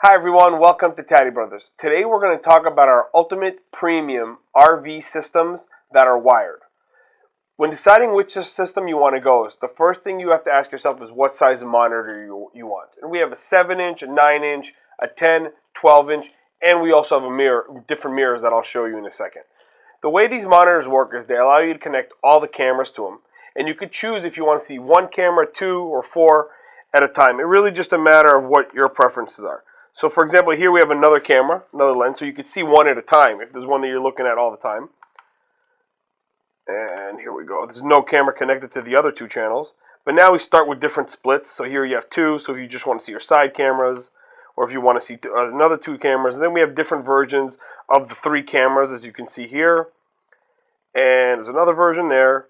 Hi everyone, welcome to TadiBrothers. Today we're going to talk about our ultimate premium RV systems that are wired. When deciding which system you want to go, the first thing you have to ask yourself is what size monitor you want. And we have a 7-inch, a 9-inch, a 10, 12-inch, and we also have different mirrors that I'll show you in a second. The way these monitors work is they allow you to connect all the cameras to them, and you could choose if you want to see one camera, 2, or 4 at a time. It really just a matter of what your preferences are. So for example, here we have another camera, another lens, so you could see one at a time if there's one that you're looking at all the time. And here we go. There's no camera connected to the other two channels. But now we start with different splits. So here you have 2, so if you just want to see your side cameras, or if you want to see another 2 cameras. And then we have different versions of the 3 cameras, as you can see here. And there's another version there.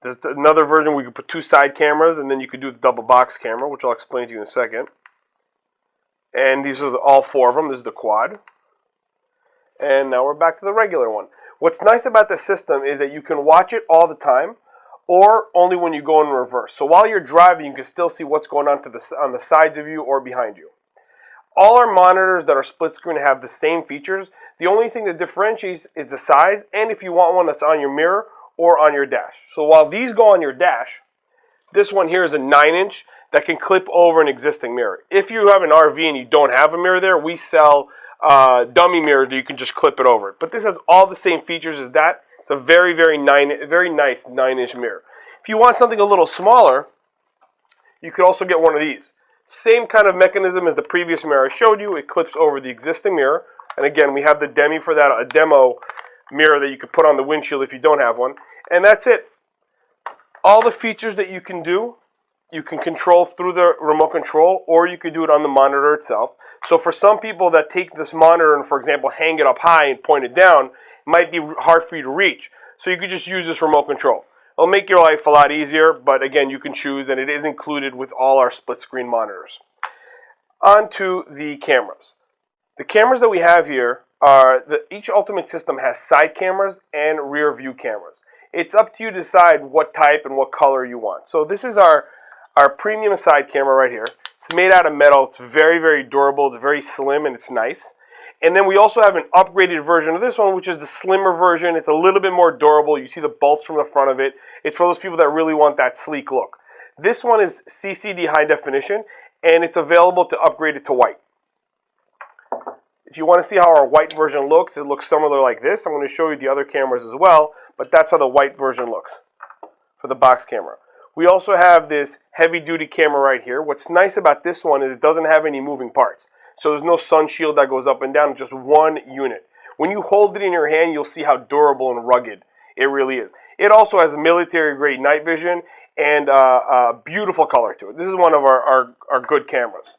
There's another version where you can put 2 side cameras, and then you could do the double box camera, which I'll explain to you in a second. And these are all 4 of them. This is the quad. And now we're back to the regular one. What's nice about this system is that you can watch it all the time or only when you go in reverse. So while you're driving, you can still see what's going on on the sides of you or behind you. All our monitors that are split screen have the same features. The only thing that differentiates is the size and if you want one that's on your mirror or on your dash. So while these go on your dash, this one here is a 9-inch that can clip over an existing mirror. If you have an RV and you don't have a mirror there, we sell dummy mirrors that you can just clip it over. But this has all the same features as that. It's a very nice 9-inch mirror. If you want something a little smaller, you could also get one of these. Same kind of mechanism as the previous mirror I showed you. It clips over the existing mirror. And again, we have the demo for that, a demo mirror that you could put on the windshield if you don't have one. And that's it. All the features that you can do, you can control through the remote control, or you could do it on the monitor itself. So for some people that take this monitor and, for example, hang it up high and point it down, it might be hard for you to reach. So you could just use this remote control. It'll make your life a lot easier, but again, you can choose, and it is included with all our split screen monitors. On to the cameras. The cameras that we have here are, each Ultimate system has side cameras and rear view cameras. It's up to you to decide what type and what color you want. So this is our premium side camera right here. It's made out of metal. It's very durable. It's very slim and it's nice. And then we also have an upgraded version of this one, which is the slimmer version. It's a little bit more durable. You see the bolts from the front of it. It's for those people that really want that sleek look. This one is CCD high definition, and it's available to upgrade it to white. If you want to see how our white version looks, it looks similar like this. I'm going to show you the other cameras as well, but that's how the white version looks for the box camera. We also have this heavy-duty camera right here. What's nice about this one is it doesn't have any moving parts. So there's no sun shield that goes up and down, just one unit. When you hold it in your hand, you'll see how durable and rugged it really is. It also has a military-grade night vision and a beautiful color to it. This is one of our good cameras.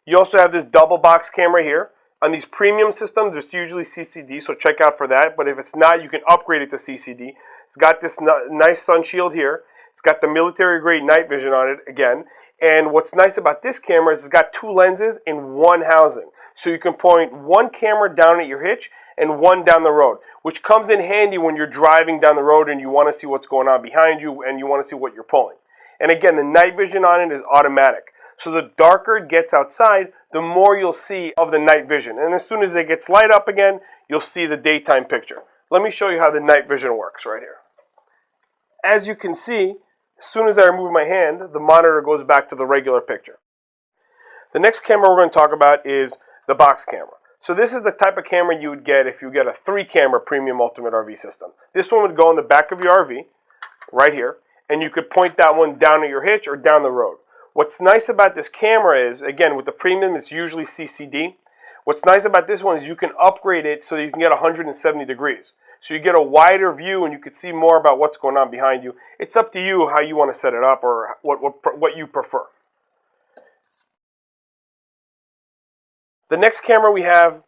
You also have this double box camera here. On these premium systems, it's usually CCD, so check out for that. But if it's not, you can upgrade it to CCD. It's got this nice sun shield here. It's got the military-grade night vision on it again. And what's nice about this camera is it's got 2 lenses in one housing. So you can point one camera down at your hitch and one down the road, which comes in handy when you're driving down the road and you want to see what's going on behind you and you want to see what you're pulling. And again, the night vision on it is automatic. So the darker it gets outside, the more you'll see of the night vision. And as soon as it gets light up again, you'll see the daytime picture. Let me show you how the night vision works right here. As you can see, as soon as I remove my hand, the monitor goes back to the regular picture. The next camera we're going to talk about is the box camera. So this is the type of camera you would get if you get a 3-camera premium Ultimate RV system. This one would go in the back of your RV, right here, and you could point that one down at your hitch or down the road. What's nice about this camera is, again, with the premium, it's usually CCD. What's nice about this one is you can upgrade it so that you can get 170 degrees. So you get a wider view and you can see more about what's going on behind you. It's up to you how you want to set it up or what you prefer. The next camera we have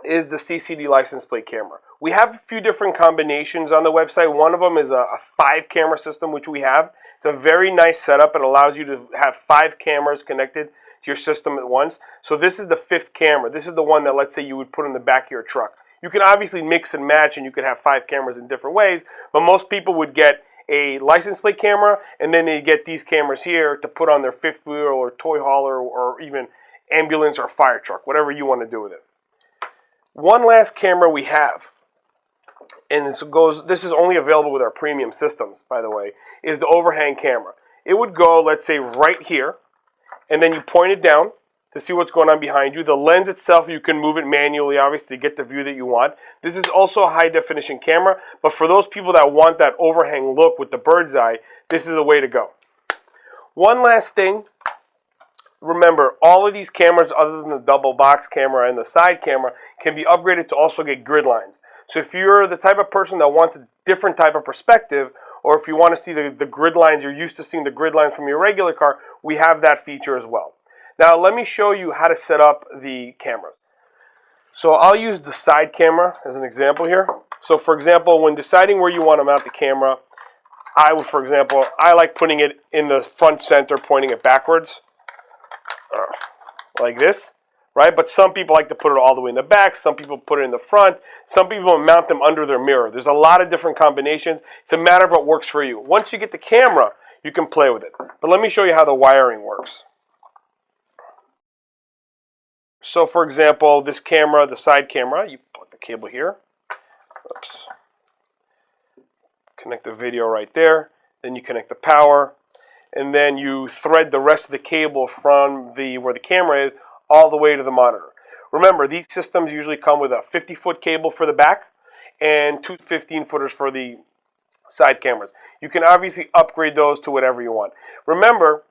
is the CCD license plate camera. We have a few different combinations on the website. One of them is a 5-camera system, which we have. It's a very nice setup. It allows you to have 5 cameras connected to your system at once. So this is the 5th camera. This is the one that, let's say, you would put in the back of your truck. You can obviously mix and match, and you could have 5 cameras in different ways, but most people would get a license plate camera, and then they get these cameras here to put on their fifth wheel or toy hauler or even ambulance or fire truck, whatever you want to do with it. One last camera we have, and this is only available with our premium systems, by the way, is the overhang camera. It would go, let's say, right here, and then you point it down to see what's going on behind you. The lens itself, you can move it manually, obviously, to get the view that you want. This is also a high-definition camera, but for those people that want that overhang look with the bird's eye, this is the way to go. One last thing. Remember, all of these cameras, other than the double box camera and the side camera, can be upgraded to also get grid lines. So if you're the type of person that wants a different type of perspective, or if you want to see the grid lines, you're used to seeing the grid lines from your regular car, we have that feature as well. Now let me show you how to set up the cameras. So I'll use the side camera as an example here. So for example, when deciding where you want to mount the camera, I like putting it in the front center, pointing it backwards. Like this, right? But some people like to put it all the way in the back. Some people put it in the front. Some people mount them under their mirror. There's a lot of different combinations. It's a matter of what works for you. Once you get the camera, you can play with it. But let me show you how the wiring works. So for example, this camera, the side camera, you put the cable here. Oops. Connect the video right there. Then you connect the power. And then you thread the rest of the cable from where the camera is all the way to the monitor. Remember, these systems usually come with a 50-foot cable for the back and two 15-footers for the side cameras. You can obviously upgrade those to whatever you want. Remember,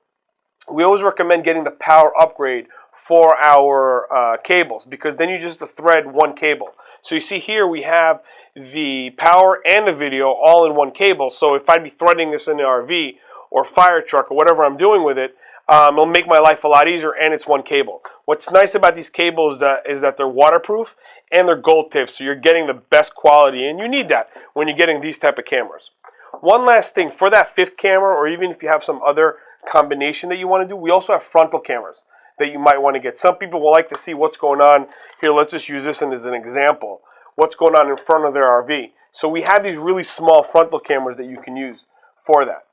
we always recommend getting the power upgrade for our cables, because then you just thread one cable. So you see here we have the power and the video all in one cable. So if I'd be threading this in the RV or fire truck or whatever I'm doing with it, it'll make my life a lot easier, and it's one cable. What's nice about these cables is that they're waterproof and they're gold tipped, so you're getting the best quality, and you need that when you're getting these type of cameras. One last thing, for that fifth camera, or even if you have some other combination that you want to do, we also have frontal cameras that you might want to get. Some people will like to see what's going on. Here, let's just use this as an example. What's going on in front of their RV. So we have these really small frontal cameras that you can use for that.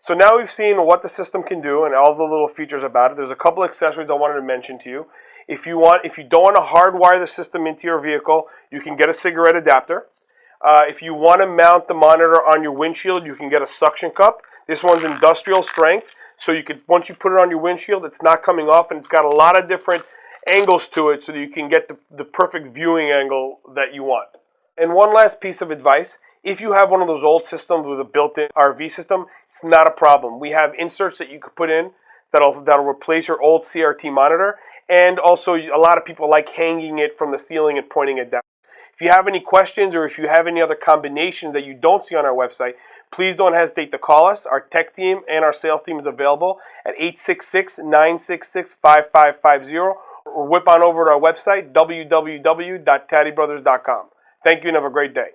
So now we've seen what the system can do and all the little features about it. There's a couple accessories I wanted to mention to you. If you don't want to hardwire the system into your vehicle, you can get a cigarette adapter. If you want to mount the monitor on your windshield, you can get a suction cup. This one's industrial strength, so you could, once you put it on your windshield, it's not coming off, and it's got a lot of different angles to it so that you can get the perfect viewing angle that you want. And one last piece of advice. If you have one of those old systems with a built-in RV system, it's not a problem. We have inserts that you could put in that'll replace your old CRT monitor, and also a lot of people like hanging it from the ceiling and pointing it down. If you have any questions, or if you have any other combinations that you don't see on our website, please don't hesitate to call us. Our tech team and our sales team is available at 866-966-5550, or whip on over to our website, www.TadiBrothers.com. Thank you and have a great day.